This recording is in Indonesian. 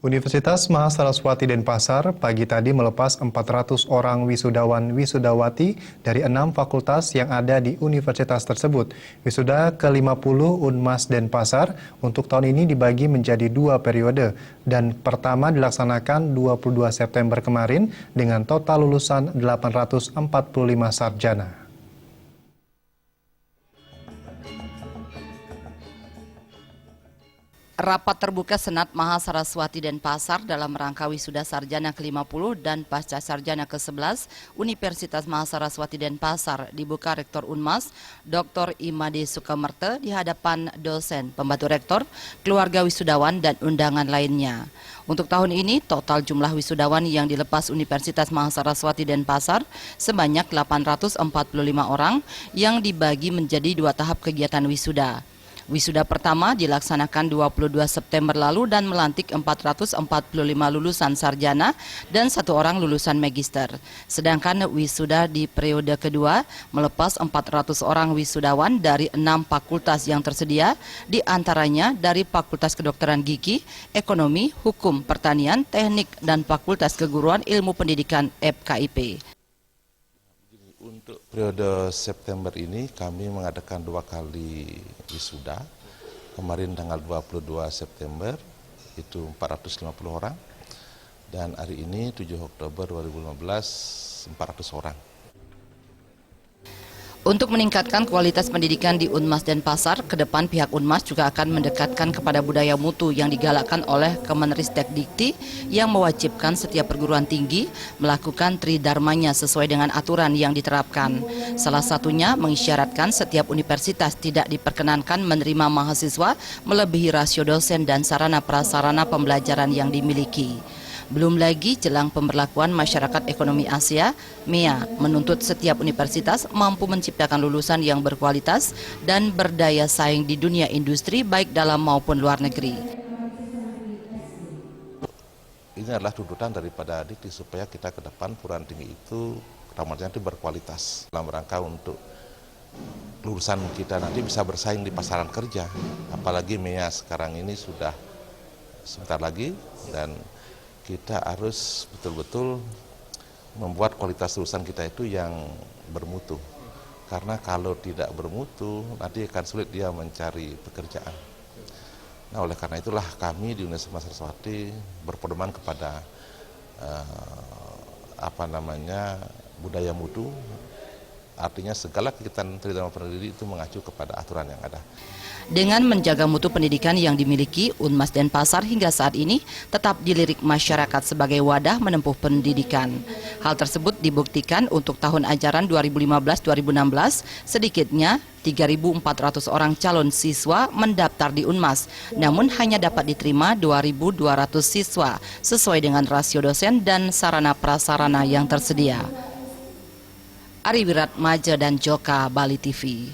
Universitas Mahasaraswati Denpasar pagi tadi melepas 400 orang wisudawan-wisudawati dari 6 fakultas yang ada di universitas tersebut. Wisuda ke-50 Unmas Denpasar untuk tahun ini dibagi menjadi 2 periode dan pertama dilaksanakan 22 September kemarin dengan total lulusan 845 sarjana. Rapat terbuka Senat Mahasaraswati Denpasar dalam rangka wisuda sarjana ke-50 dan pasca sarjana ke-11 Universitas Mahasaraswati Denpasar dibuka Rektor Unmas Dr. Imade Sukamerte di hadapan dosen, pembantu rektor, keluarga wisudawan dan undangan lainnya. Untuk tahun ini total jumlah wisudawan yang dilepas Universitas Mahasaraswati Denpasar sebanyak 845 orang yang dibagi menjadi 2 tahap kegiatan wisuda. Wisuda pertama dilaksanakan 22 September lalu dan melantik 445 lulusan sarjana dan 1 orang lulusan magister. Sedangkan wisuda di periode kedua melepas 400 orang wisudawan dari 6 fakultas yang tersedia, di antaranya dari Fakultas Kedokteran Gigi, Ekonomi, Hukum, Pertanian, Teknik, dan Fakultas Keguruan Ilmu Pendidikan FKIP. Untuk periode September ini kami mengadakan 2 kali wisuda. Kemarin tanggal 22 September itu 450 orang dan hari ini 7 Oktober 2015 400 orang. Untuk meningkatkan kualitas pendidikan di Unmas Denpasar, ke depan pihak Unmas juga akan mendekatkan kepada budaya mutu yang digalakkan oleh Kemenristekdikti yang mewajibkan setiap perguruan tinggi melakukan tridharmanya sesuai dengan aturan yang diterapkan. Salah satunya mengisyaratkan setiap universitas tidak diperkenankan menerima mahasiswa melebihi rasio dosen dan sarana prasarana pembelajaran yang dimiliki. Belum lagi jelang pemberlakuan Masyarakat Ekonomi Asia, MEA menuntut setiap universitas mampu menciptakan lulusan yang berkualitas dan berdaya saing di dunia industri baik dalam maupun luar negeri. Ini adalah tuntutan daripada Dikti supaya kita ke depan perguruan tinggi itu namanya itu berkualitas dalam rangka untuk lulusan kita nanti bisa bersaing di pasaran kerja. Apalagi MEA sekarang ini sudah sebentar lagi dan kita harus betul-betul membuat kualitas lulusan kita itu yang bermutu. Karena kalau tidak bermutu, nanti akan sulit dia mencari pekerjaan. Nah, oleh karena itulah kami di Universitas Mahasaraswati berpedoman kepada budaya mutu. Artinya segala kegiatan tridharma pendidikan itu mengacu kepada aturan yang ada. Dengan menjaga mutu pendidikan yang dimiliki, Unmas Denpasar hingga saat ini tetap dilirik masyarakat sebagai wadah menempuh pendidikan. Hal tersebut dibuktikan untuk tahun ajaran 2015-2016, sedikitnya 3.400 orang calon siswa mendaftar di Unmas, namun hanya dapat diterima 2.200 siswa sesuai dengan rasio dosen dan sarana prasarana yang tersedia. Ari Wiratmaja dan Joka, Bali TV.